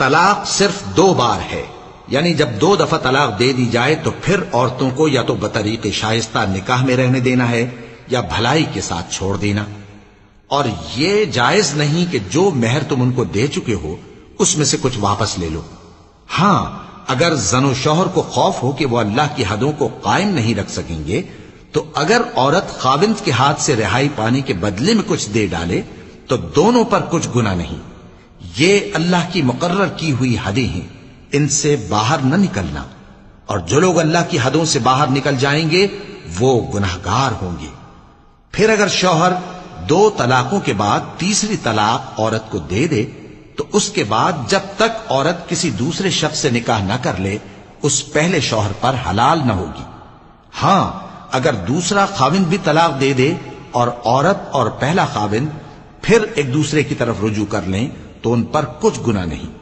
طلاق صرف 2 بار ہے، یعنی جب 2 دفعہ طلاق دے دی جائے تو پھر عورتوں کو یا تو بطریق شائستہ نکاح میں رہنے دینا ہے یا بھلائی کے ساتھ چھوڑ دینا، اور یہ جائز نہیں کہ جو مہر تم ان کو دے چکے ہو اس میں سے کچھ واپس لے لو۔ ہاں اگر زن و شوہر کو خوف ہو کہ وہ اللہ کی حدوں کو قائم نہیں رکھ سکیں گے تو اگر عورت خاوند کے ہاتھ سے رہائی پانے کے بدلے میں کچھ دے ڈالے تو دونوں پر کچھ گناہ نہیں۔ یہ اللہ کی مقرر کی ہوئی حدیں ہیں، ان سے باہر نہ نکلنا، اور جو لوگ اللہ کی حدوں سے باہر نکل جائیں گے وہ گناہگار ہوں گے۔ پھر اگر شوہر 2 طلاقوں کے بعد تیسری طلاق عورت کو دے دے تو اس کے بعد جب تک عورت کسی دوسرے شخص سے نکاح نہ کر لے اس پہلے شوہر پر حلال نہ ہوگی۔ ہاں اگر دوسرا خاوند بھی طلاق دے دے اور عورت اور پہلا خاوند پھر ایک دوسرے کی طرف رجوع کر لیں تو ان پر کچھ گناہ نہیں۔